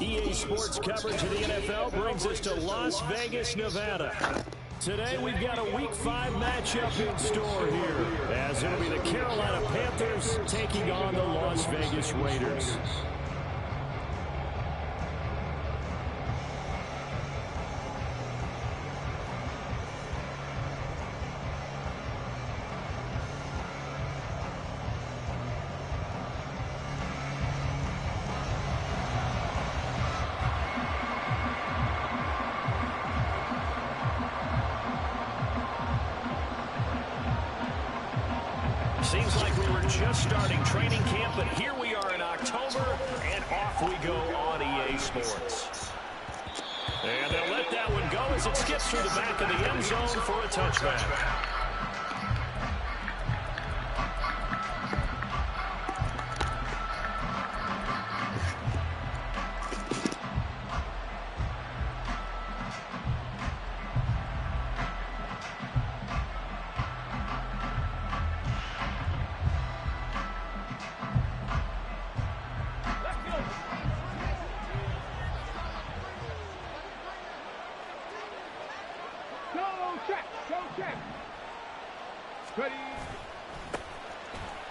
EA Sports coverage of the NFL brings us to Las Vegas, Nevada. Today we've got a Week 5 matchup in store here, as it'll be the Carolina Panthers taking on the Las Vegas Raiders. Seems like we were just starting training camp, but here we are in October, and off we go on EA Sports. And they'll let that one go as it skips through the back of the end zone for a touchback.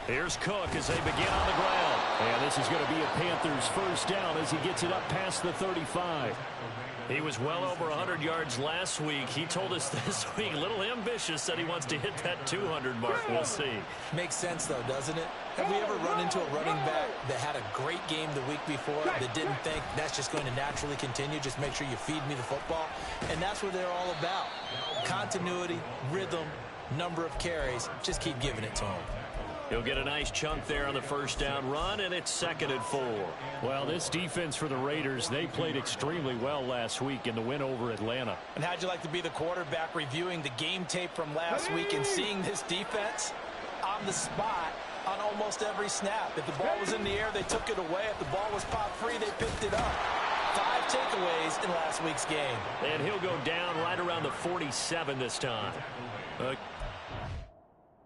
Here's Cook as they begin on the ground. And this is going to be a Panthers first down as he gets it up past the 35. He was well over 100 yards last week. He told us this week, a little ambitious, said he wants to hit that 200 mark. We'll see. Makes sense, though, doesn't it? Have we ever run into a running back that had a great game the week before that didn't think that's just going to naturally continue? Just make sure you feed me the football. And that's what they're all about. Continuity, rhythm, number of carries. Just keep giving it to him. He'll get a nice chunk there on the first down run, and it's 2nd and 4. Well, this defense for the Raiders, they played extremely well last week in the win over Atlanta. And how'd you like to be the quarterback reviewing the game tape from last week and seeing this defense on the spot on almost every snap? If the ball was in the air, they took it away. If the ball was popped free, they picked it up. 5 takeaways in last week's game. And he'll go down right around the 47 this time. 5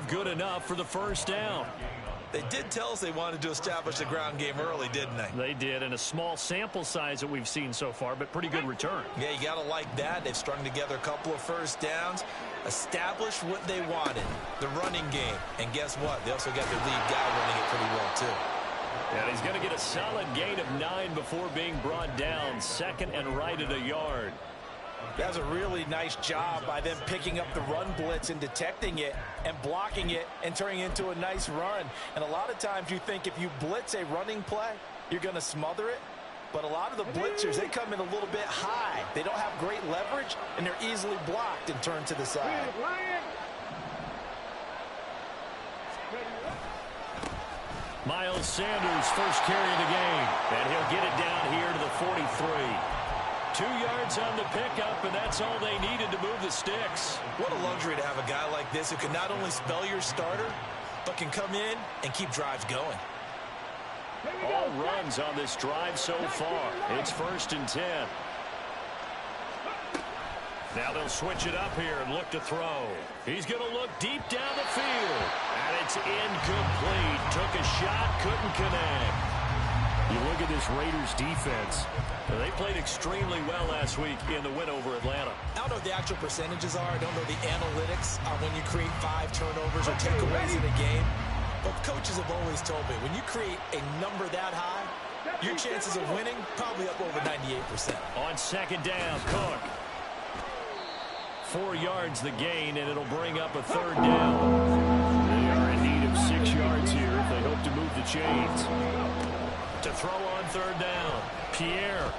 good enough for the first down. They did tell us they wanted to establish the ground game early, didn't they? They did, in a small sample size that we've seen so far, but pretty good return. Yeah, you got to like that. They've strung together a couple of first downs, established what they wanted, the running game. And guess what? They also got their lead guy running it pretty well, too. And he's going to get a solid gain of 9 before being brought down. 2nd and right at a yard. That's a really nice job by them picking up the run blitz and detecting it and blocking it and turning it into a nice run. And a lot of times you think if you blitz a running play, you're going to smother it. But a lot of the blitzers, they come in a little bit high. They don't have great leverage, and they're easily blocked and turned to the side. Miles Sanders, first carry of the game. And he'll get it down here to the 43. 2 yards on the pickup, and that's all they needed to move the sticks. What a luxury to have a guy like this who can not only spell your starter, but can come in and keep drives going. All runs on this drive so far. It's 1st and 10. Now they'll switch it up here and look to throw. He's going to look deep down the field. And it's incomplete. Took a shot, couldn't connect. You look at this Raiders defense. They played extremely well last week in the win over Atlanta. I don't know what the actual percentages are. I don't know the analytics on when you create 5 turnovers or takeaways in a game. But coaches have always told me, when you create a number that high, your chances of winning probably up over 98%. On 2nd down, Cook. 4 yards the gain, and it'll bring up a 3rd down. They are in need of 6 yards here if they hope to move the chains. To throw on 3rd down, Pierre.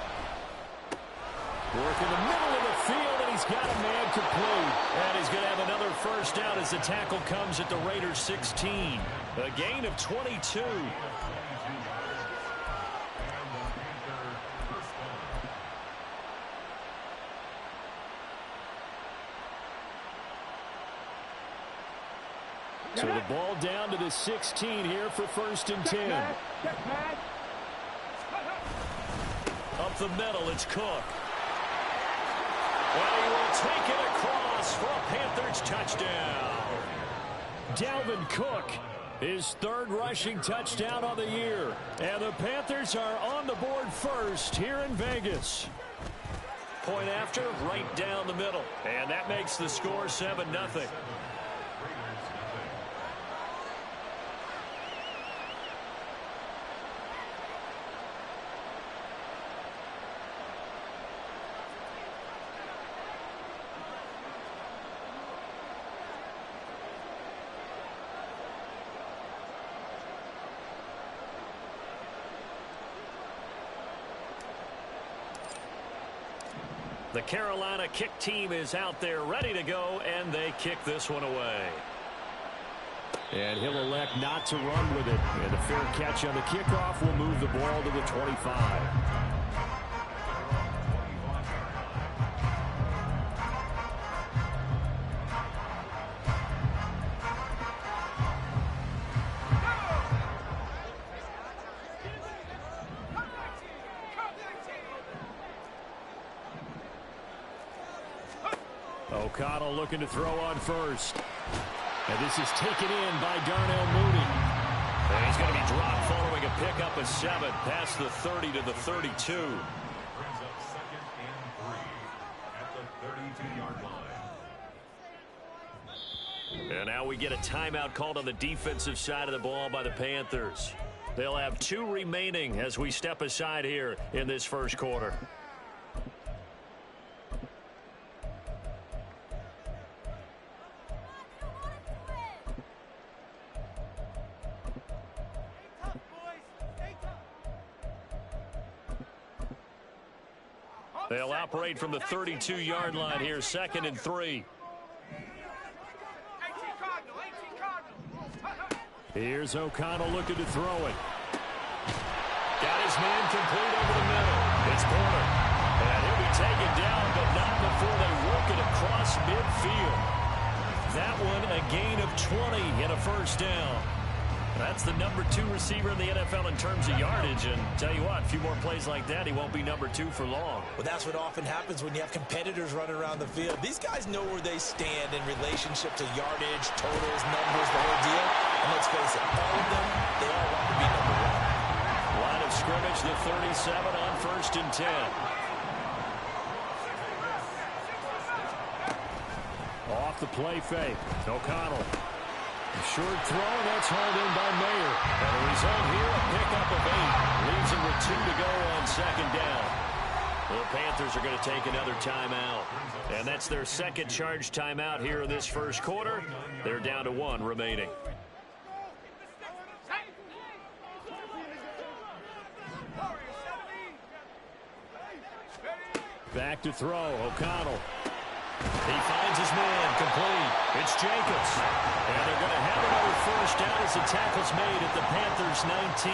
Working the middle of the field, and he's got a man complete. And he's going to have another first down as the tackle comes at the Raiders' 16. A gain of 22. So the ball down to the 16 here for 1st and 10. Up the middle, it's Cook. Well, he will take it across for a Panthers touchdown. Dalvin Cook, his 3rd rushing touchdown of the year. And the Panthers are on the board first here in Vegas. Point after, right down the middle. And that makes the score 7-0. The Carolina kick team is out there ready to go, and they kick this one away. And he'll elect not to run with it. And a fair catch on the kickoff will move the ball to the 25. O'Connell looking to throw on first. And this is taken in by Darnell Mooney. And he's going to be dropped following a pickup of 7 past the 30 to the 32. Brings up 2nd and 3 at the 32-yard line. And now we get a timeout called on the defensive side of the ball by the Panthers. They'll have 2 remaining as we step aside here in this first quarter. They'll operate from the 32-yard line here, 2nd and 3. Here's O'Connell looking to throw it. Got his man complete over the middle. It's Porter. And he'll be taken down, but not before they work it across midfield. That one a gain of 20 and a first down. That's the number 2 receiver in the NFL in terms of yardage. And tell you what, a few more plays like that, he won't be number 2 for long. Well, that's what often happens when you have competitors running around the field. These guys know where they stand in relationship to yardage, totals, numbers, the whole deal. And let's face it, all of them, they all want to be number 1. Line of scrimmage, the 37 on 1st and 10. Off the play fake. O'Connell. A short throw, that's hauled in by Mayer. And the result here, a pickup of 8. Leaves him with 2 to go on 2nd down. The Panthers are going to take another timeout. And that's their 2nd charge timeout here in this first quarter. They're down to 1 remaining. Back to throw, O'Connell. He finds his man complete. It's Jacobs. And they're going to have another first down as the tackle's made at the Panthers' 19.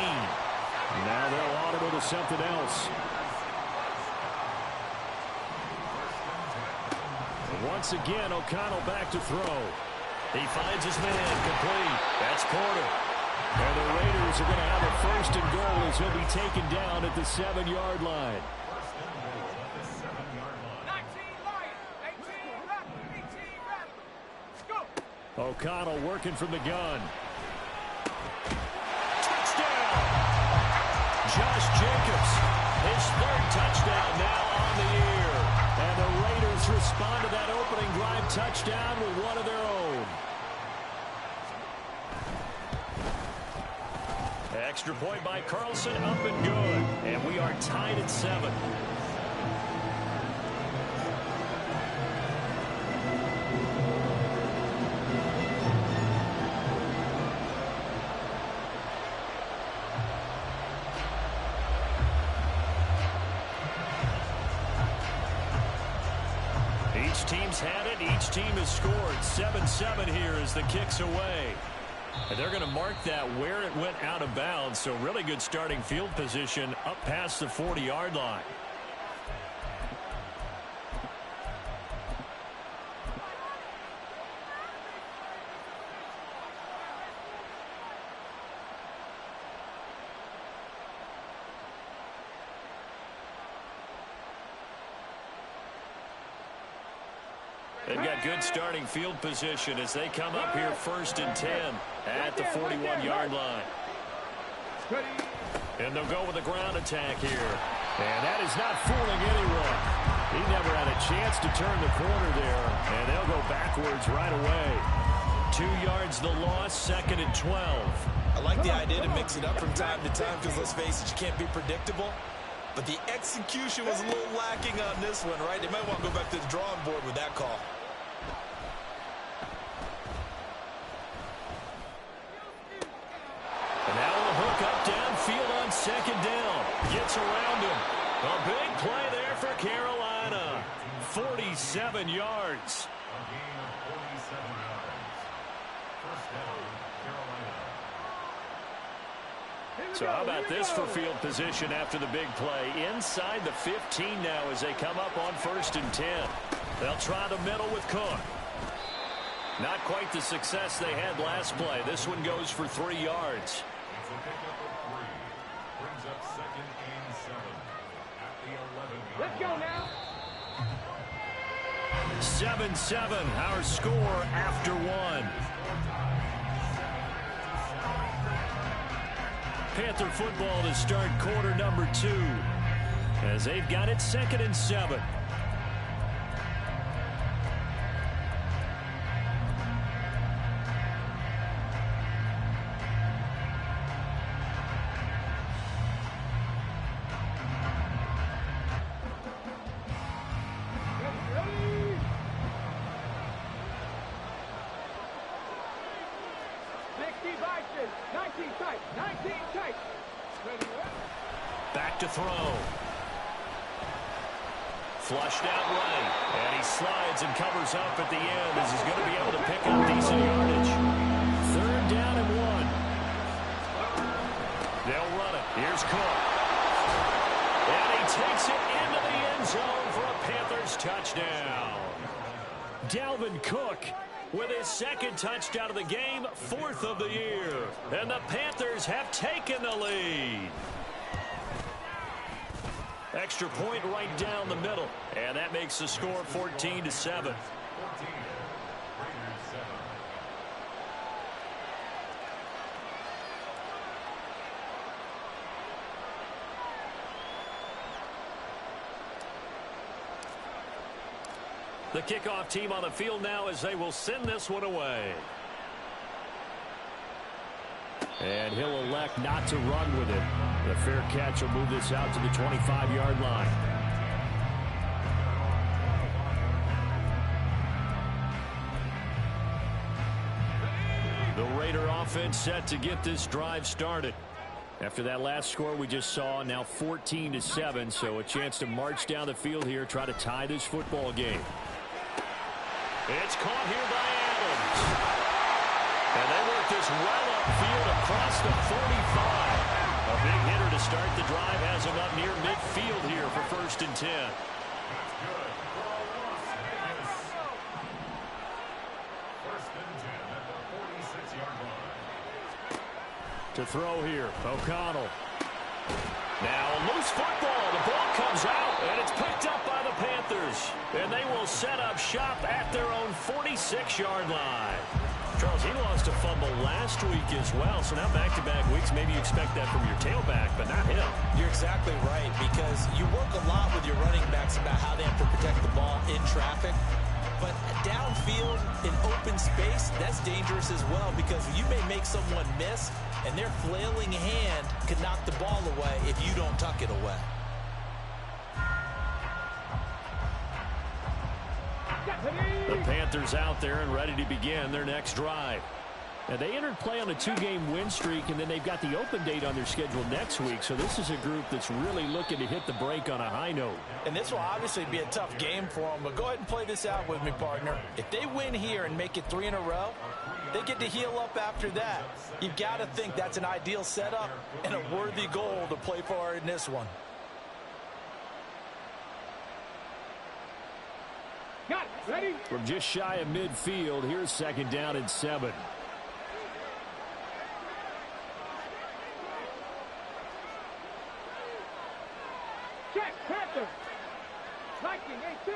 Now they'll audible to something else. Once again, O'Connell back to throw. He finds his man complete. That's Porter. And the Raiders are going to have a first and goal as he'll be taken down at the 7-yard line. O'Connell working from the gun. Touchdown! Josh Jacobs, his 3rd touchdown now on the year. And the Raiders respond to that opening drive touchdown with one of their own. Extra point by Carlson, up and good. And we are tied at 7. Each team's had it. Each team has scored. 7-7 here as the kick's away. And they're going to mark that where it went out of bounds. So really good starting field position up past the 40-yard line. They've got good starting field position as they come up here 1st and 10 at the 41-yard line. And they'll go with a ground attack here. And that is not fooling anyone. He never had a chance to turn the corner there, and they'll go backwards right away. 2 yards the loss, 2nd and 12. I like the idea to mix it up from time to time because, let's face it, you can't be predictable. But the execution was a little lacking on this one, right? They might want to go back to the drawing board with that call. And now a hook up downfield on 2nd down. Gets around him. A big play there for Carolina. 47 yards. A gain of 47 yards. First down, Carolina. So how about this for field position after the big play? Inside the 15 now as they come up on 1st and 10. They'll try the middle with Cook. Not quite the success they had last play. This one goes for 3 yards. It's a pickup of 3. Brings up 2nd and 7 at the 11-yard. Let's go now. 7-7, our score after 1. Panther football to start quarter number 2 as they've got it 2nd and 7. Back to throw. Flushed out right. And he slides and covers up at the end as he's going to be able to pick up decent yardage. 3rd down and 1. They'll run it. Here's Cook. And he takes it into the end zone for a Panthers touchdown. Dalvin Cook with his 2nd touchdown of the game, 4th of the year. And the Panthers have taken the lead. Extra point right down the middle. And that makes the score 14-7. 14. Raiders 7. The kickoff team on the field now as they will send this one away. And he'll elect not to run with it. The fair catch will move this out to the 25-yard line. The Raider offense set to get this drive started. After that last score we just saw, now 14-7, so a chance to march down the field here, try to tie this football game. It's caught here by Adams. And they work this well upfield across the 45. A big hitter to start the drive has him up near midfield here for 1st and 10. That's good for Las Vegas. 1st and 10 at the 46-yard line. To throw here, O'Connell. Now a loose football. The ball comes out, and it's picked up by the Panthers. And they will set up shop at their own 46-yard line. Charles, he lost a fumble last week as well, so now back-to-back weeks, maybe you expect that from your tailback, but not him. You're exactly right, because you work a lot with your running backs about how they have to protect the ball in traffic. But downfield, in open space, that's dangerous as well, because you may make someone miss, and their flailing hand could knock the ball away if you don't tuck it away. The Panthers out there and ready to begin their next drive. And they entered play on a 2-game win streak, and then they've got the open date on their schedule next week. So this is a group that's really looking to hit the break on a high note. And this will obviously be a tough game for them, but go ahead and play this out with me, partner. If they win here and make it 3 in a row, they get to heal up after that. You've got to think that's an ideal setup and a worthy goal to play for in this one. Ready? From just shy of midfield, here's 2nd down and 7. Check, Panther. Viking, 18.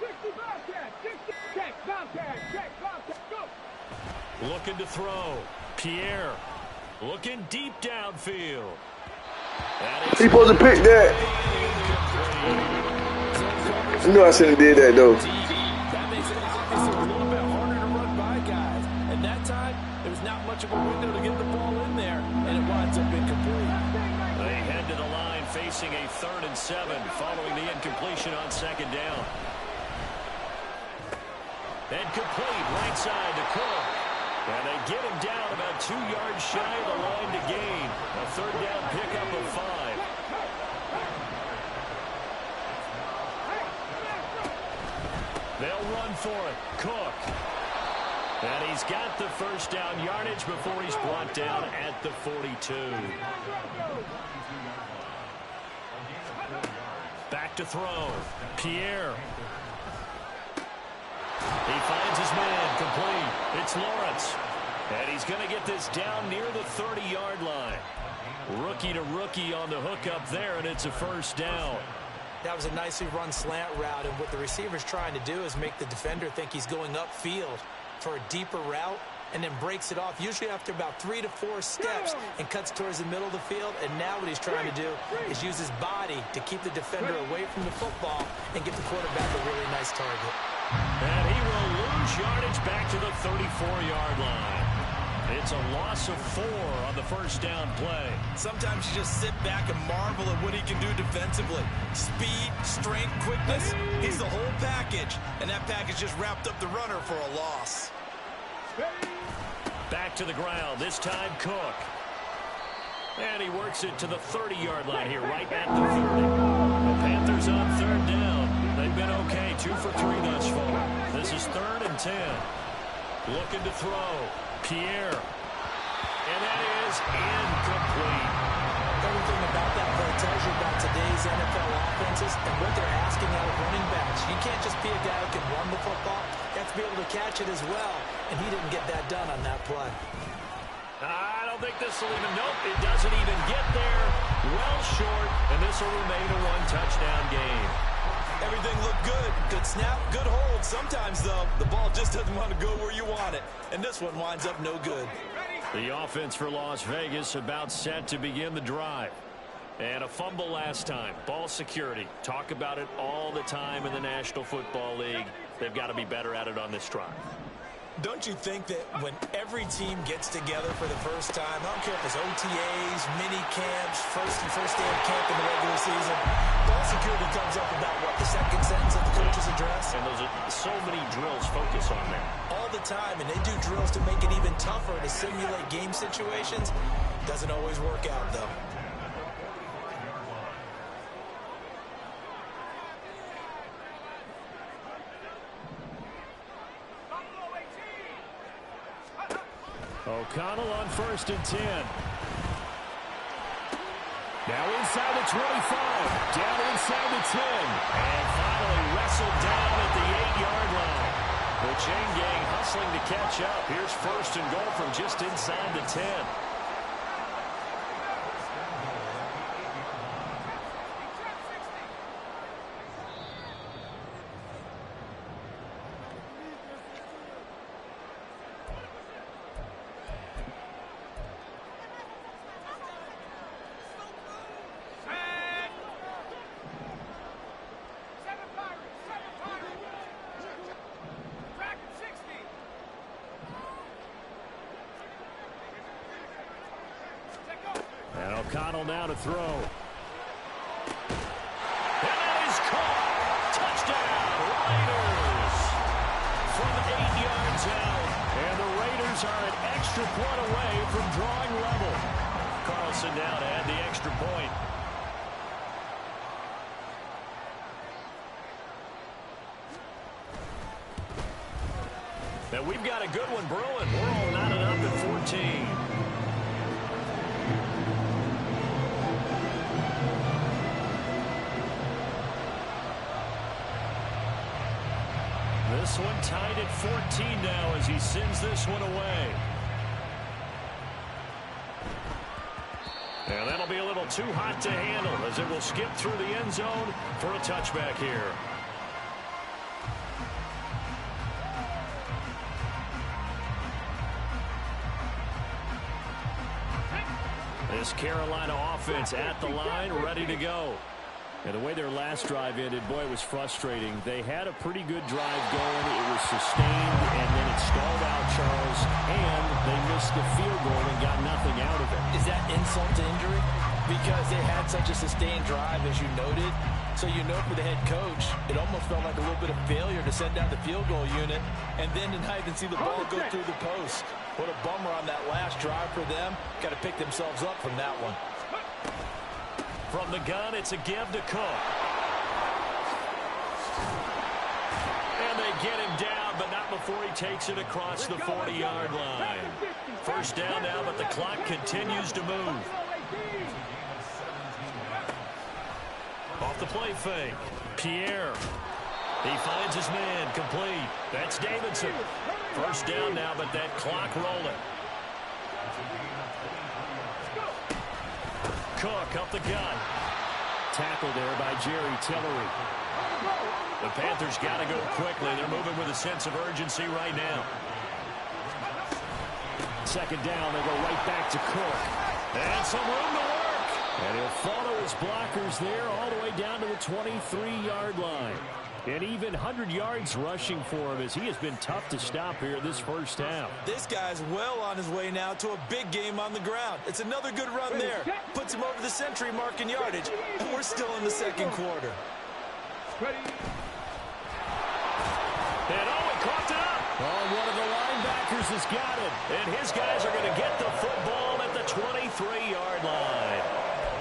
60 Bobcat, 60. Check, Bobcat, go. Looking to throw. Pierre looking deep downfield. He supposed to pick that. I knew I shouldn't have did that, though. That makes it obviously a little bit harder to run by guys. And that time, there was not much of a window to get the ball in there, and it winds up incomplete. They head to the line facing a 3rd and 7 following the incompletion on 2nd down. And complete right side to Cook. And they get him down about 2 yards shy of the line to gain. A 3rd down pickup of 5. They'll run for it. Cook. And he's got the 1st down yardage before he's brought down at the 42. Back to throw. Pierre. He finds his man. Complete. It's Lawrence. And he's going to get this down near the 30-yard line. Rookie to rookie on the hookup there, and it's a 1st down. That was a nicely run slant route, and what the receiver's trying to do is make the defender think he's going upfield for a deeper route and then breaks it off, usually after about 3 to 4 steps, and cuts towards the middle of the field. And now what he's trying to do is use his body to keep the defender away from the football and give the quarterback a really nice target. And he will lose yardage back to the 34-yard line. It's a loss of 4 on the 1st down play. Sometimes you just sit back and marvel at what he can do defensively. Speed, strength, quickness, he's the whole package. And that package just wrapped up the runner for a loss. Back to the ground, this time Cook. And he works it to the 30-yard line here, right at the 30. The Panthers on 3rd down. They've been okay, 2 for 3 thus far. This is 3rd and 10. Looking to throw. Pierre. And that is incomplete. Everything about that play tells you about today's NFL offenses and what they're asking out of running backs. You can't just be a guy who can run the football. You have to be able to catch it as well, and he didn't get that done on that play. I don't think this will even, nope, it doesn't even get there. Well short, and this will remain a 1-touchdown game. Everything looked good. Good snap, good hold. Sometimes, though, the ball just doesn't want to go where you want it. And this one winds up no good. The offense for Las Vegas about set to begin the drive. And a fumble last time. Ball security. Talk about it all the time in the National Football League. They've got to be better at it on this drive. Don't you think that when every team gets together for the first time, I don't care if it's OTAs, mini camps, first day of camp in the regular season, ball security comes up about, what, the 2nd sentence of the coach's address? And those are so many drills focus on that. All the time, and they do drills to make it even tougher to simulate game situations. Doesn't always work out, though. O'Connell on 1st and 10. Now inside the 25. Down inside the 10. And finally wrestled down at the 8-yard line. The chain gang hustling to catch up. Here's 1st and goal from just inside the 10. O'Connell now to throw. And that is caught. Touchdown, Raiders. From 8 yards Panthers are an extra point away from drawing level. Carlson now to add the extra point. And we've got a good one brewing. We're all knotted up at 14. This one tied at 14 now as he sends this one away. And that'll be a little too hot to handle as it will skip through the end zone for a touchback here. This Carolina offense at the line, ready to go. And the way their last drive ended, boy, it was frustrating. They had a pretty good drive going. It was sustained, and then it stalled out, Charles, and they missed the field goal and got nothing out of it. Is that insult to injury? Because they had such a sustained drive, as you noted. So you know for the head coach, it almost felt like a little bit of failure to send down the field goal unit, and then to not even see the ball go through the post. What a bummer on that last drive for them. Got to pick themselves up from that one. From the gun, it's a give to Cook. And they get him down, but not before he takes it across the 40-yard line. First down now, but the clock continues to move. Off the play fake. Pierre. He finds his man, complete. That's Davidson. First down now, but that clock rolling. Cook up the gut. Tackled there by Jerry Tillery. The Panthers got to go quickly. They're moving with a sense of urgency right now. Second down, they go right back to Cook. And some room to work. And he'll follow his blockers there all the way down to the 23-yard line. And even 100 yards rushing for him as he has been tough to stop here this first half. This guy's well on his way now to a big game on the ground. It's another good run there. Puts him over the century mark in yardage. And we're still in the second quarter. And he caught it up. Oh, one of the linebackers has got it. And his guys are going to get the football at the 23-yard line.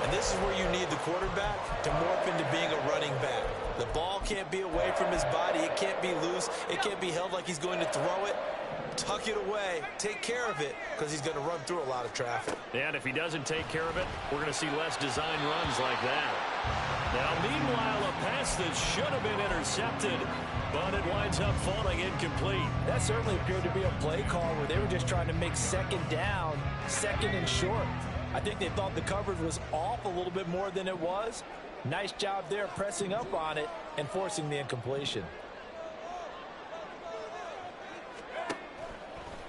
And this is where you need the quarterback to morph into being a running back. The ball can't be away from his body. It can't be loose. It can't be held like he's going to throw it. Tuck it away. Take care of it because he's going to run through a lot of traffic. Yeah, and if he doesn't take care of it, we're going to see less design runs like that. Now, meanwhile, a pass that should have been intercepted, but it winds up falling incomplete. That certainly appeared to be a play call where they were just trying to make second down, second and short. I think they thought the coverage was off a little bit more than it was. Nice job there pressing up on it and forcing the incompletion.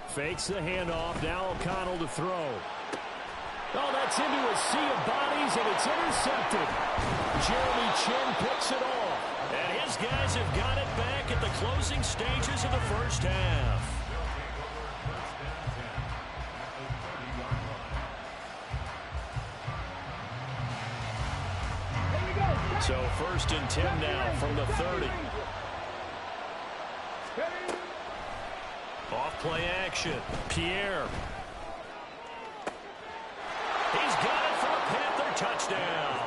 Fakes the handoff. Now O'Connell to throw. Oh, that's into a sea of bodies, and it's intercepted. Jeremy Chinn picks it off. And his guys have got it back at the closing stages of the first half. So first and 10 now from the 30. Off play action. Pierre. He's got it for a Panther touchdown.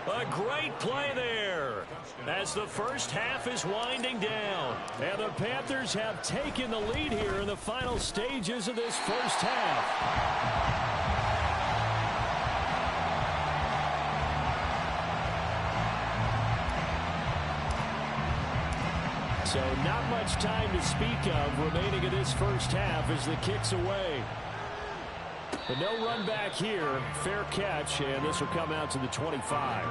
A great play there as the first half is winding down. And the Panthers have taken the lead here in the final stages of this first half. So not much time to speak of remaining in this first half as the kick's away. But no run back here. Fair catch, and this will come out to the 25.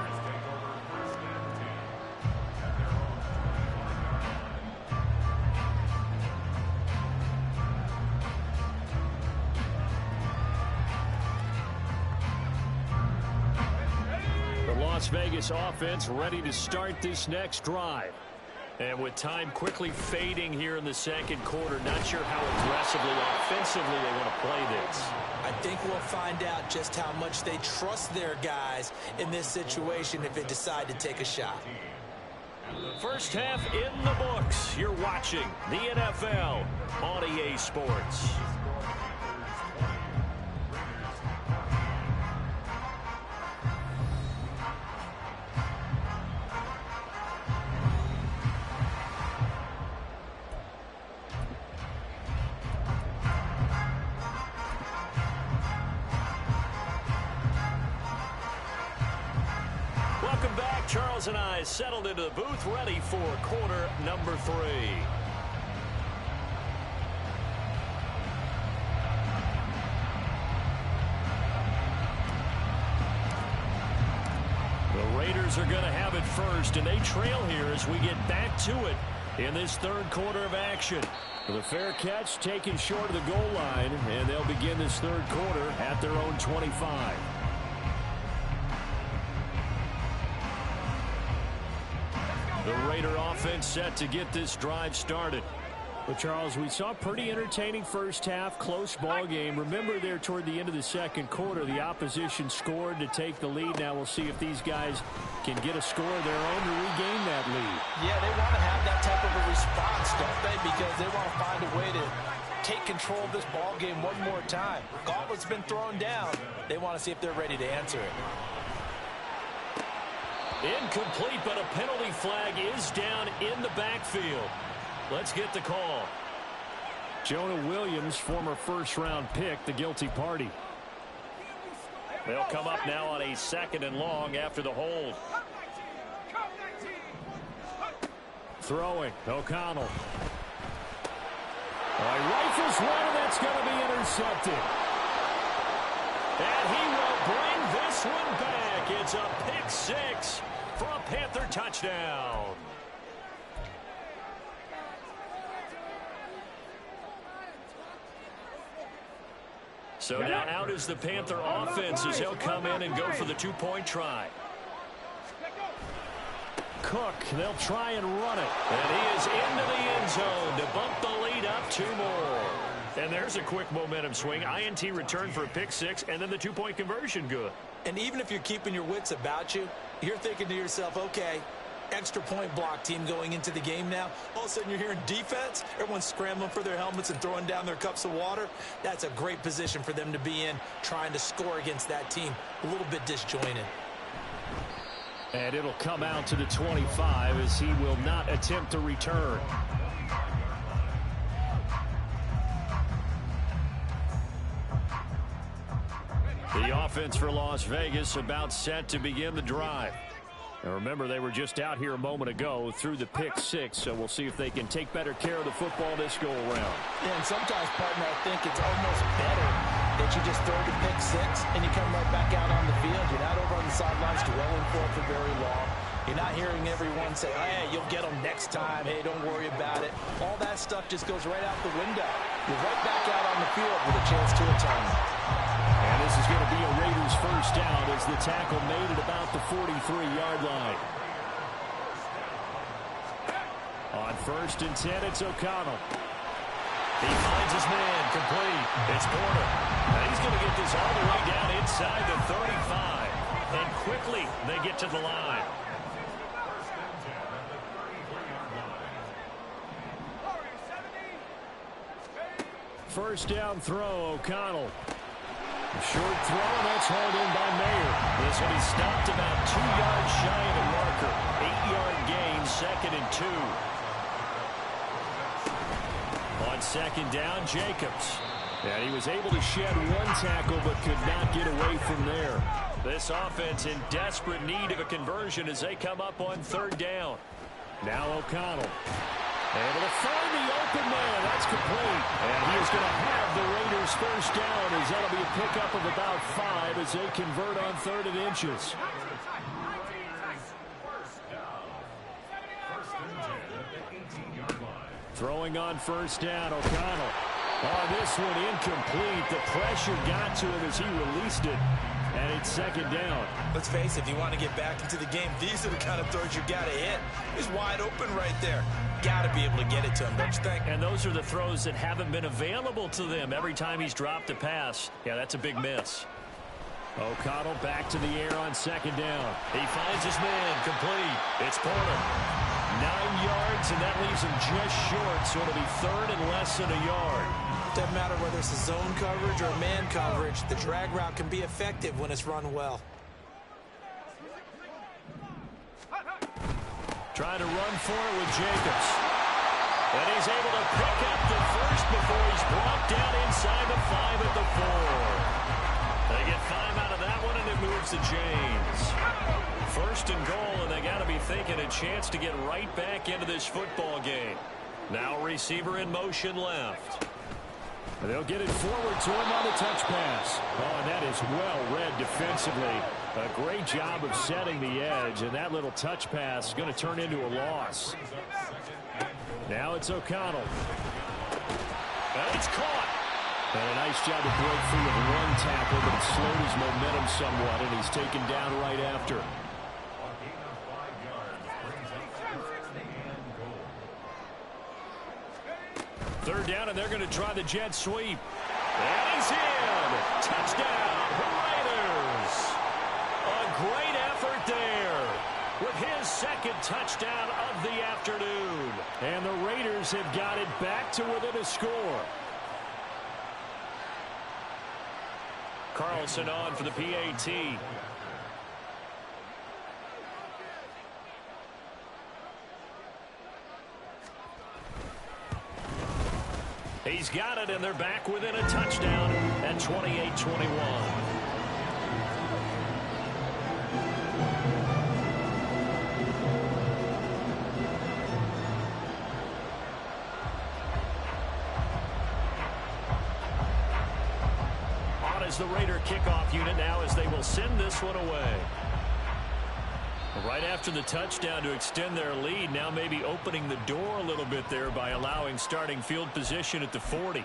The Las Vegas offense ready to start this next drive. And with time quickly fading here in the second quarter, not sure how aggressively, offensively they want to play this. I think we'll find out just how much they trust their guys in this situation if they decide to take a shot. First half in the books. You're watching the NFL on EA Sports. Welcome back. Charles and I settled into the booth, ready for quarter number 3. The Raiders are going to have it first, and they trail here as we get back to it in this third quarter of action. The fair catch taken short of the goal line, and they'll begin this third quarter at their own 25. The Raider offense set to get this drive started. Well, Charles, we saw a pretty entertaining first half, close ball game. Remember there toward the end of the second quarter, the opposition scored to take the lead. Now we'll see if these guys can get a score of their own to regain that lead. Yeah, they want to have that type of a response, don't they? Because they want to find a way to take control of this ball game one more time. Gauntlet's been thrown down. They want to see if they're ready to answer it. Incomplete, but a penalty flag is down in the backfield. Let's get the call. Jonah Williams, former first-round pick, the guilty party. They'll come up now on a 2nd and long after the hold. Throwing, O'Connell. Rifles one, and that's going to be intercepted. And he will bring this one back. It's a pick 6 for a Panther touchdown. So now out is the Panther offense as they'll come in and go for the 2-point try. Cook, they'll try and run it. And he is into the end zone to bump the lead up 2 more. And there's a quick momentum swing. INT return for a pick 6, and then the 2-point conversion good. And even if you're keeping your wits about you, you're thinking to yourself, okay, extra point block team going into the game now. All of a sudden you're hearing defense. Everyone's scrambling for their helmets and throwing down their cups of water. That's a great position for them to be in, trying to score against that team. A little bit disjointed. And it'll come out to the 25 as he will not attempt to return. The offense for Las Vegas about set to begin the drive. And remember, they were just out here a moment ago through the pick 6, so we'll see if they can take better care of the football this go around. Yeah, and sometimes, partner, I think it's almost better that you just throw the pick 6 and you come right back out on the field. You're not over on the sidelines dwelling for very long. You're not hearing everyone say, hey, you'll get them next time. Hey, don't worry about it. All that stuff just goes right out the window. You're right back out on the field with a chance to atone. And this is going to be a Raiders first down as the tackle made at about the 43-yard line. On 1st and 10, it's O'Connell. He finds his man, complete. It's Porter. And he's going to get this all the way down inside the 35. And quickly, they get to the line. First down throw, O'Connell. Short throw, and that's hauled in by Mayer. This one he stopped about 2 yards shy of the marker. 8-yard gain, 2nd and 2. On 2nd down, Jacobs. And he was able to shed 1 tackle, but could not get away from there. This offense in desperate need of a conversion as they come up on 3rd down. Now O'Connell. Able to find the open man. That's complete. And he is going to have the Raiders first down as that'll be a pickup of about 5 as they convert on 3rd and inches. Throwing on 1st down, O'Connell. Oh, this one incomplete. The pressure got to him as he released it. And it's 2nd down. Let's face it, if you want to get back into the game, these are the kind of throws you got to hit. He's wide open right there. Got to be able to get it to him, don't you think? And those are the throws that haven't been available to them every time he's dropped a pass. Yeah, that's a big miss. O'Connell back to the air on second down. He finds his man, complete. It's Porter. 9 yards, and that leaves him just short, so it'll be third and less than a yard. Doesn't matter whether it's a zone coverage or a man coverage, the drag route can be effective when it's run well. Trying to run for it with Jacobs. And he's able to pick up the first before he's brought down inside the 5 at the 4. They get 5 out of that one, and it moves to James. First and goal, and they got to be thinking a chance to get right back into this football game. Now receiver in motion left. And they'll get it forward to him on the touch pass. Oh, and that is well read defensively. A great job of setting the edge, and that little touch pass is going to turn into a loss. Now it's O'Connell. And it's caught. And a nice job to break free of one tackle, but it slowed his momentum somewhat, and he's taken down right after. Third down, and they're going to try the jet sweep. And he's in. Touchdown, Raiders. A great effort there with his second touchdown of the afternoon. And the Raiders have got it back to within a score. Carlson on for the PAT. He's got it, and they're back within a touchdown at 28-21. On is the Raider kickoff unit now as they will send this one away. Right after the touchdown to extend their lead, now maybe opening the door a little bit there by allowing starting field position at the 40.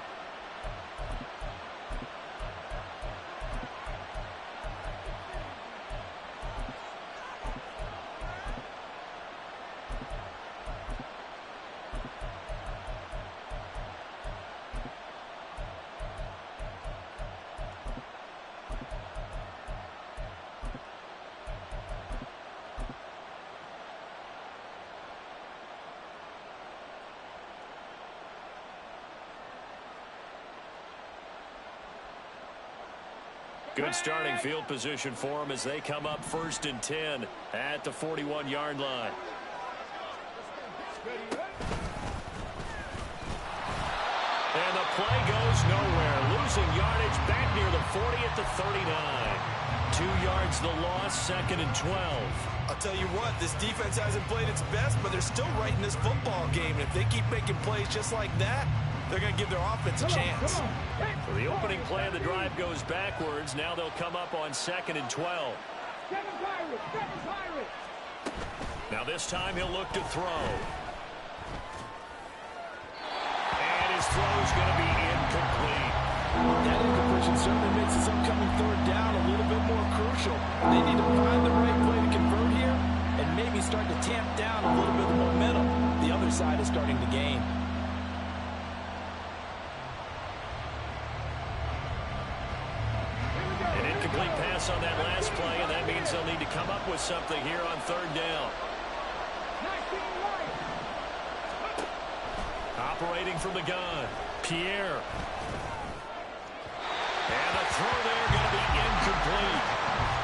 Good starting field position for them as they come up 1st and 10 at the 41-yard line. And the play goes nowhere. Losing yardage back near the 40 at the 39. 2 yards the loss, 2nd and 12. I'll tell you what, this defense hasn't played its best, but they're still right in this football game. And if they keep making plays just like that, they're going to give their offense a chance. So the opening play of the drive goes backwards. Now they'll come up on 2nd and 12. Now this time he'll look to throw. And his throw is going to be incomplete. That incompletion certainly makes this upcoming 3rd down a little bit more crucial. They need to find the right play to convert here and maybe start to tamp down a little bit of the momentum the other side is starting to gain. Complete pass on that last play, and that means they'll need to come up with something here on 3rd down. Operating from the gun, Pierre. And the throw there going to be incomplete.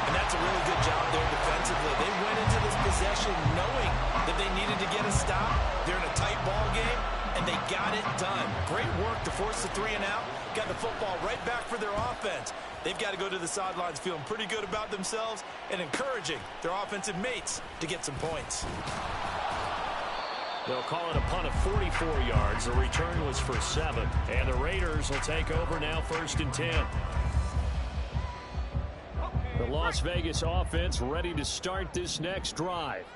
And that's a really good job there defensively. They went into this possession knowing that they needed to get a stop. They're in a tight ball game, and they got it done. Great work to force the 3 and out. Got the football right back for their offense. They've got to go to the sidelines feeling pretty good about themselves and encouraging their offensive mates to get some points. They'll call it a punt of 44 yards. The return was for 7. And the Raiders will take over now 1st and 10. The Las Vegas offense ready to start this next drive.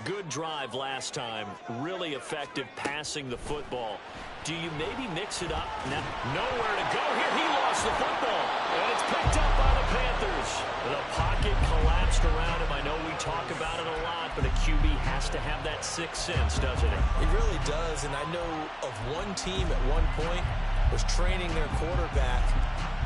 Good drive last time. Really effective passing the football. Do you maybe mix it up? Now, nowhere to go here. He lost the football. And it's picked up by the Panthers. The pocket collapsed around him. I know we talk about it a lot, but a QB has to have that sixth sense, doesn't it? It really does, and I know of one team at one point was training their quarterback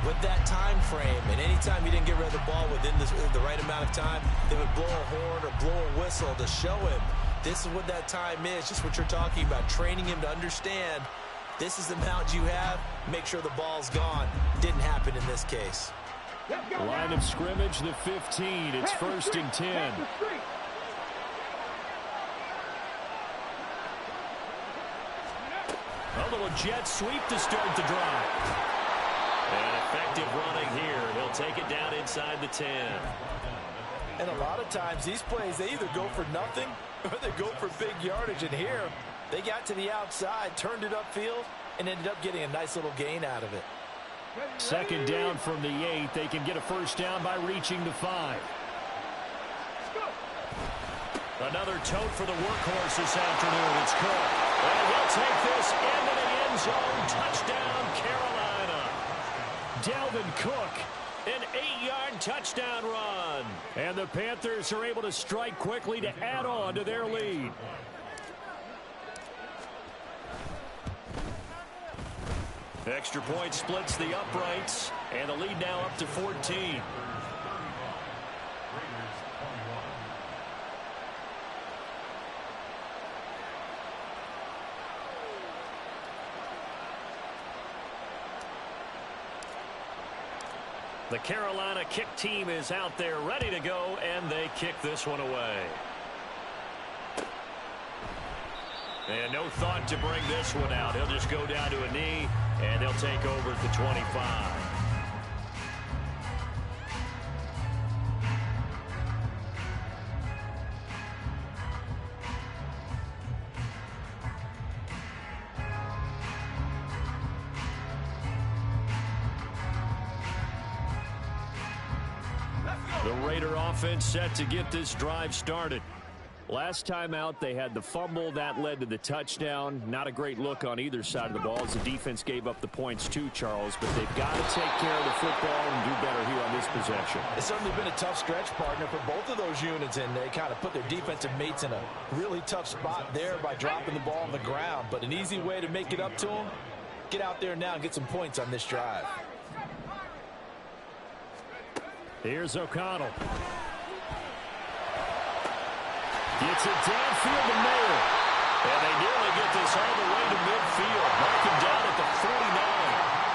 with that time frame, and anytime he didn't get rid of the ball within the right amount of time, they would blow a horn or blow a whistle to show him this is what that time is, just what you're talking about, training him to understand this is the amount you have, make sure the ball's gone. Didn't happen in this case. Line of scrimmage, the 15. It's 1st and 10. A little jet sweep to start the drive. And effective running here. He'll take it down inside the 10. And a lot of times these plays, they either go for nothing or they go for big yardage. And here, they got to the outside, turned it upfield, and ended up getting a nice little gain out of it. 2nd down from the 8. They can get a 1st down by reaching the 5. Another tote for the workhorse this afternoon. It's Cook. And he'll take this into the end zone. Touchdown, Carolina. Dalvin Cook, an 8-yard touchdown run. And the Panthers are able to strike quickly to add on to their lead. Extra point splits the uprights, and the lead now up to 14. The Carolina kick team is out there ready to go, and they kick this one away. And no thought to bring this one out. He'll just go down to a knee, and they'll take over at the 25. The Raider offense set to get this drive started. Last time out, they had the fumble. That led to the touchdown. Not a great look on either side of the ball as the defense gave up the points too, Charles. But they've got to take care of the football and do better here on this possession. It's certainly been a tough stretch, partner, for both of those units, and they kind of put their defensive mates in a really tough spot there by dropping the ball on the ground. But an easy way to make it up to them, get out there now and get some points on this drive. Here's O'Connell. Gets it downfield to Mayer. And they nearly get this all the way to midfield. Mark him down at the 49.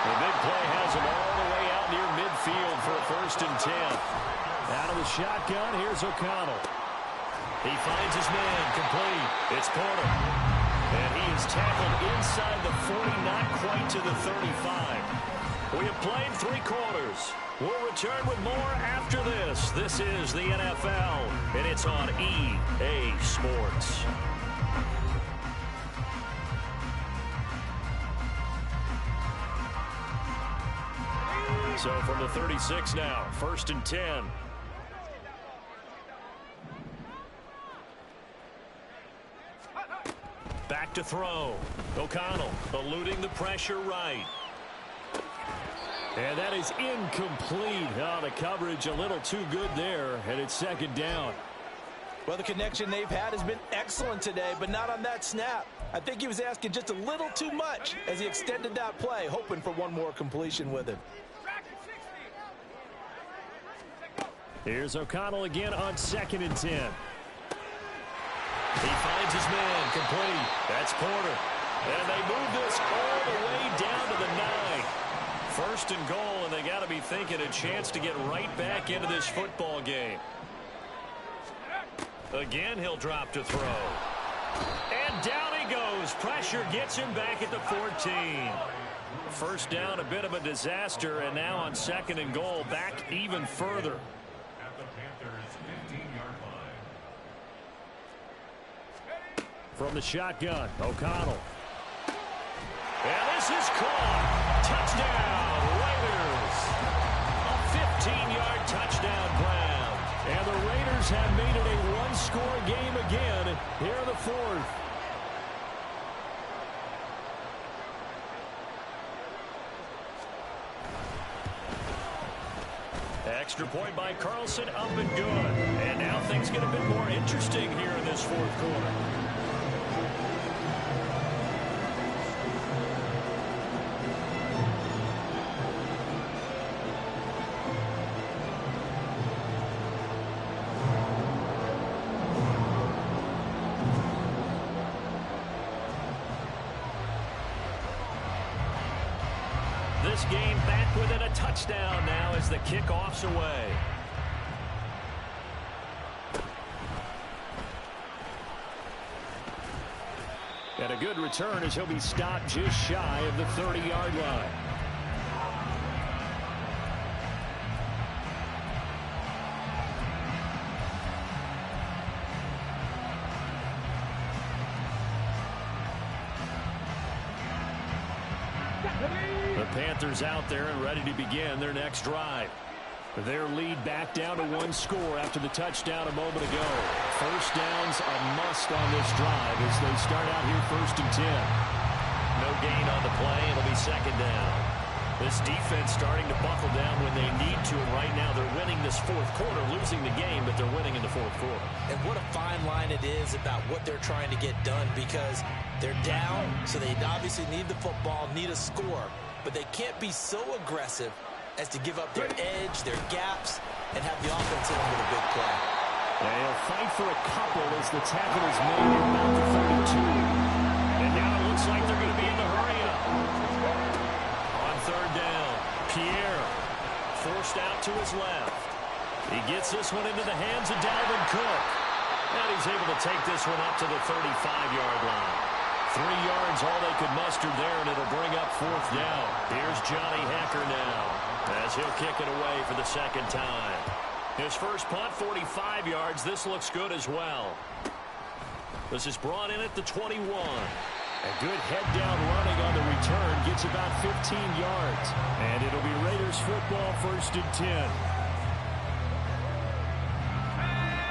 The big play has him all the way out near midfield for a 1st and 10. Out of the shotgun, here's O'Connell. He finds his man, complete. It's Porter. And he is tackled inside the 40, not quite to the 35. We have played 3 quarters. We'll return with more after this. This is the NFL, and it's on EA Sports. So from the 36 now, 1st and 10. Back to throw. O'Connell eluding the pressure right. And that is incomplete. Oh, the coverage a little too good there, and it's 2nd down. Well, the connection they've had has been excellent today, but not on that snap. I think he was asking just a little too much as he extended that play, hoping for one more completion with it. Here's O'Connell again on 2nd and 10. He finds his man, complete. That's Porter. And they move this all the way down to the 9. 1st and goal, and they got to be thinking a chance to get right back into this football game. Again, he'll drop to throw. And down he goes. Pressure gets him back at the 14. 1st down, a bit of a disaster, and now on 2nd and goal, back even further. At the Panthers' 15-yard line. From the shotgun, O'Connell. And this is caught. Touchdown, Raiders. A 15-yard touchdown ground. And the Raiders have made it a one-score game again here in the 4th. Extra point by Carlson, up and good. And now things get a bit more interesting here in this 4th quarter. this game back within a touchdown now as the kickoff's away. And a good return as he'll be stopped just shy of the 30-yard line. The Panthers out there and ready to begin their next drive. Their lead back down to one score after the touchdown a moment ago. First down's a must on this drive as they start out here 1st and 10. No gain on the play. It'll be 2nd down. This defense starting to buckle down when they need to, and right now they're winning this 4th quarter, losing the game, but they're winning in the 4th quarter. And what a fine line it is about what they're trying to get done, because they're down, so they obviously need the football, need a score, but they can't be so aggressive as to give up their edge, their gaps, and have the offense hit them with a big play. They'll fight for a couple as the tackle is made about the 32. And now it looks like they're going to be in the hurry-up. On 3rd down, Pierre forced out to his left. He gets this one into the hands of Dalvin Cook. And he's able to take this one up to the 35-yard line. 3 yards, all they could muster there, and it'll bring up 4th down. Here's Johnny Hekker now as he'll kick it away for the 2nd time. His first punt, 45 yards. This looks good as well. This is brought in at the 21. A good head-down running on the return. Gets about 15 yards. And it'll be Raiders football, 1st and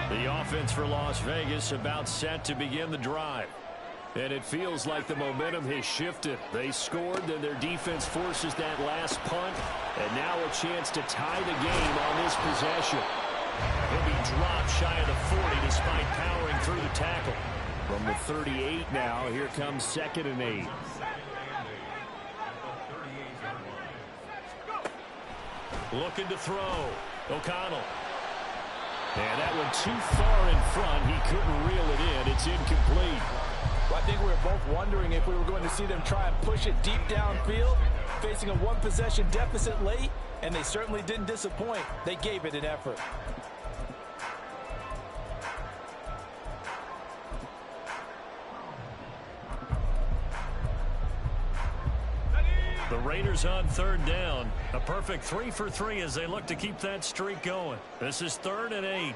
10. The offense for Las Vegas about set to begin the drive. And it feels like the momentum has shifted. They scored, then their defense forces that last punt. And now a chance to tie the game on this possession. He'll be dropped shy of the 40 despite powering through the tackle. From the 38 now, here comes 2nd and 8. Looking to throw. O'Connell. And that one too far in front. He couldn't reel it in. It's incomplete. Well, I think we were both wondering if we were going to see them try and push it deep downfield, facing a one-possession deficit late, and they certainly didn't disappoint. They gave it an effort. The Raiders on 3rd down. A perfect 3 for 3 as they look to keep that streak going. This is 3rd and 8.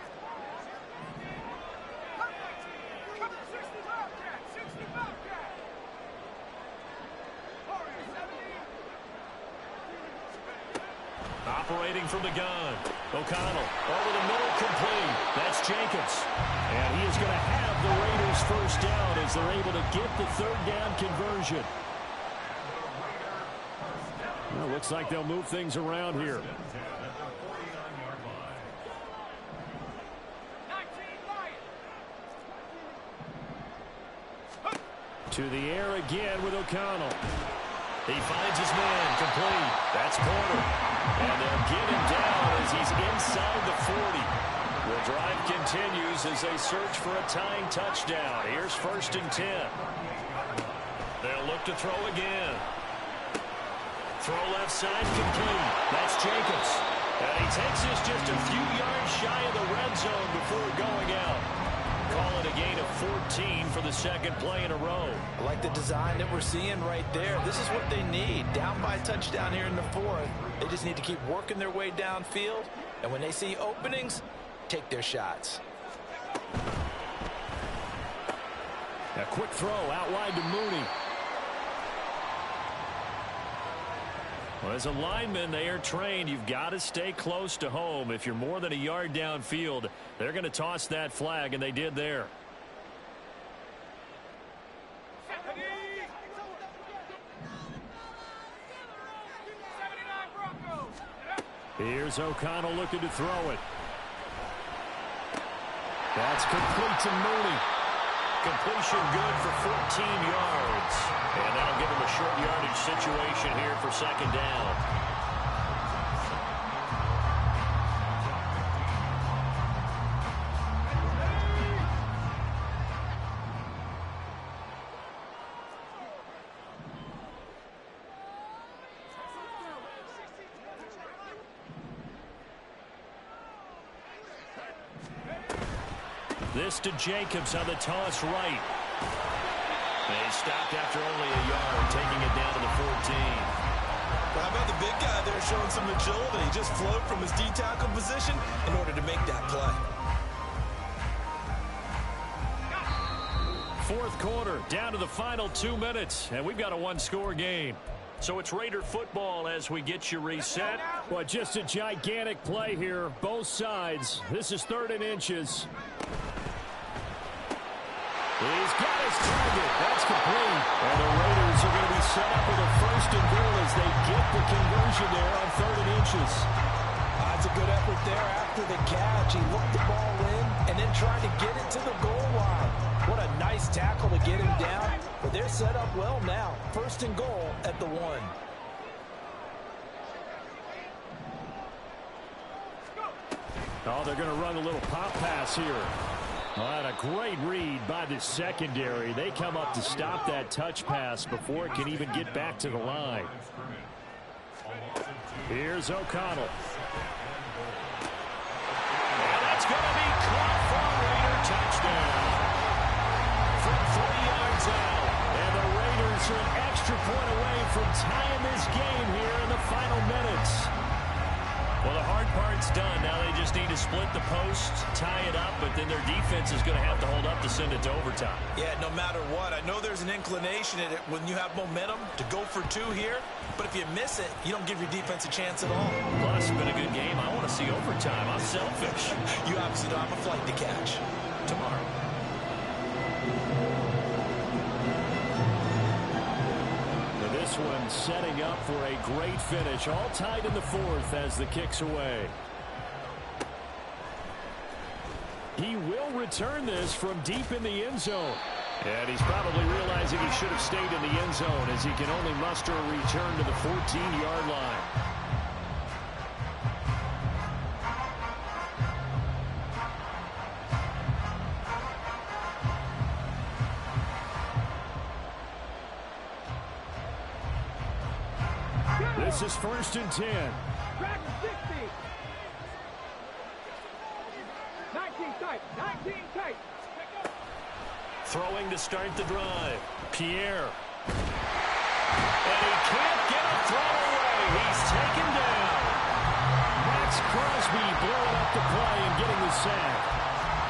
Operating from the gun. O'Connell over the middle, complete. That's Jenkins. And he is going to have the Raiders first down as they're able to get the 3rd down conversion. Well, looks like they'll move things around here. To the air again with O'Connell. He finds his man, complete. That's Porter. And they'll get him down as he's inside the 40. The drive continues as they search for a tying touchdown. Here's 1st and 10. They'll look to throw again. Throw left side, complete. That's Jacobs. And he takes this just a few yards shy of the red zone before going out. Call it a gain of 14 for the 2nd play in a row. I like the design that we're seeing right there. This is what they need. Down by a touchdown here in the 4th. They just need to keep working their way downfield. And when they see openings, take their shots. A quick throw out wide to Mooney. Well, as a lineman, they are trained. You've got to stay close to home. If you're more than a yard downfield, they're going to toss that flag, and they did there. Here's O'Connell looking to throw it. That's complete to Mooney. Completion good for 14 yards. And that'll give him a short yardage situation here for 2nd down. This to Jacobs on the toss right. They stopped after only a yard, taking it down to the 14. Well, how about the big guy there showing some agility? He just flowed from his D-tackle position in order to make that play. Fourth quarter, down to the final 2 minutes, and we've got a one-score game. So it's Raider football as we get you reset. Well, just a gigantic play here, both sides. This is 3rd and inches. He's got his target. That's complete. And the Raiders are going to be set up with a 1st and goal as they get the conversion there on 3rd and inches. That's a good effort there after the catch. He looked the ball in and then tried to get it to the goal line. What a nice tackle to get him down. But they're set up well now. 1st and goal at the 1. Oh, they're going to run a little pop pass here. All right, a great read by the secondary. They come up to stop that touch pass before it can even get back to the line. Here's O'Connell. And that's going to be caught for a Raider touchdown. From 3 yards out. And the Raiders are an extra point away from tying this game here in the final minutes. Well, the hard part's done. Now they just need to split the post, tie it up, but then their defense is going to have to hold up to send it to overtime. Yeah, no matter what. I know there's an inclination in it when you have momentum to go for 2 here, but if you miss it, you don't give your defense a chance at all. Plus, it's been a good game. I want to see overtime. I'm selfish. You obviously don't have a flight to catch. Tomorrow. This one setting up for a great finish. All tied in the 4th as the kick's away. He will return this from deep in the end zone. And he's probably realizing he should have stayed in the end zone as he can only muster a return to the 14-yard line. This is 1st and 10. Track 60. 19 tight. 19 tight. Throwing to start the drive. Pierre. And he can't get a throw away. He's taken down. Max Crosby blowing up the play and getting the sack.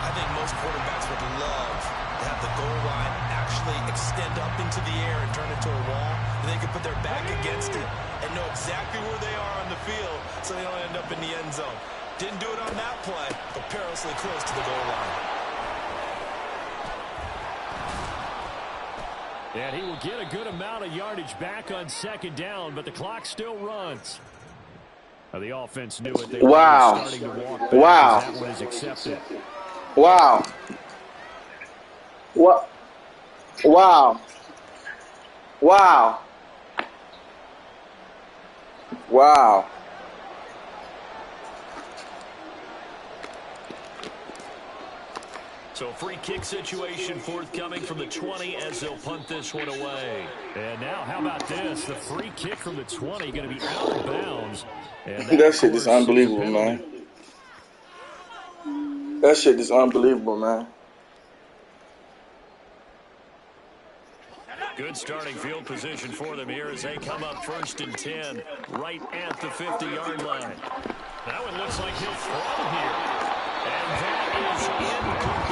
I think most quarterbacks would love to have the goal line actually extend up into the air and turn it to a wall, and they can put their back against it and know exactly where they are on the field so they don't end up in the end zone. Didn't do it on that play, but perilously close to the goal line. And he will get a good amount of yardage back on 2nd down, but the clock still runs. The offense knew it. They were starting to walk back. Wow. That one is accepted. Wow. What? Wow. Wow. Wow. So free kick situation forthcoming from the 20 as they'll punt this one away. And now, how about this? The free kick from the 20 going to be out of bounds. And That shit is unbelievable, man. That shit is unbelievable, man. Good starting field position for them here as they come up 1st and 10 right at the 50-yard line. That one looks like he'll throw here. And that is incomplete.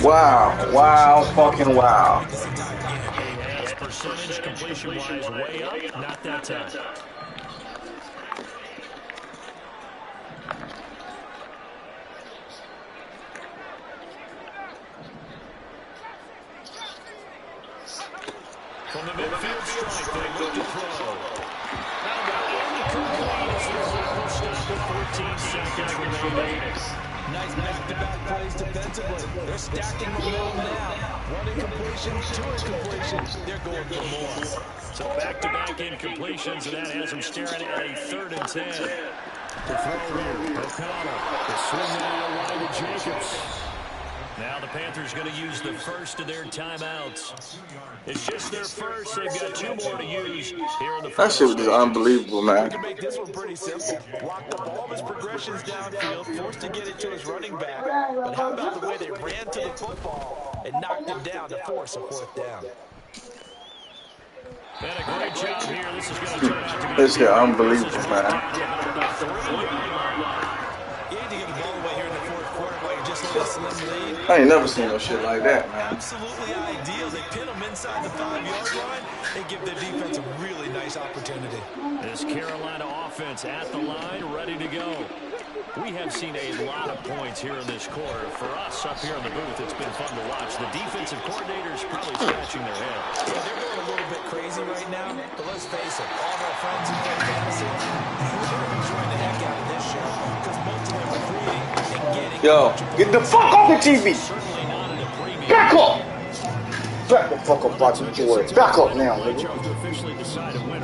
Wow. Wow. Fucking wow. He has percentage completion-wise way up. Not that time. From the midfield strike, they look to throw. Now got incomplete as the clock will stop with 14 seconds remaining. Nice back-to-back plays defensively. They're stacking momentum now. One incompletion, 2 incompletions. They're going for more. So back-to-back incompletions, and that has them staring at a 3rd and 10. The throw here. O'Connell. The swing out wide to Jacobs. Now the Panthers going to use the first of their timeouts. It's just their first. They've got 2 more to use here in the That first. shit was just unbelievable, We man. can make this one pretty simple. Locked up all of his progressions downfield, forced to get it to his running back. But how about the way they ran to the football and knocked him down to force a 4th down? And a great job here. This is going to turn out to be This shit unbelievable, man. You need to get the ball away here in the 4th quarter while you're just a little slim lead. I ain't never seen no shit like that, man. Absolutely ideal. They pin them inside the 5-yard line. They give their defense a really nice opportunity. This Carolina offense at the line, ready to go. We have seen a lot of points here in this quarter. For us up here in the booth, it's been fun to watch. The defensive coordinators probably scratching their head. Yeah, they're going a little bit crazy right now, but let's face it, all of our friends who play fantasy, we're enjoying the heck out of this show because most of them are recruiting and getting. Yo, get the fuck off the TV! Certainly not in a premium. Back up! Back the fuck up, watching boys. Back up now, nigga. To officially decide a winner.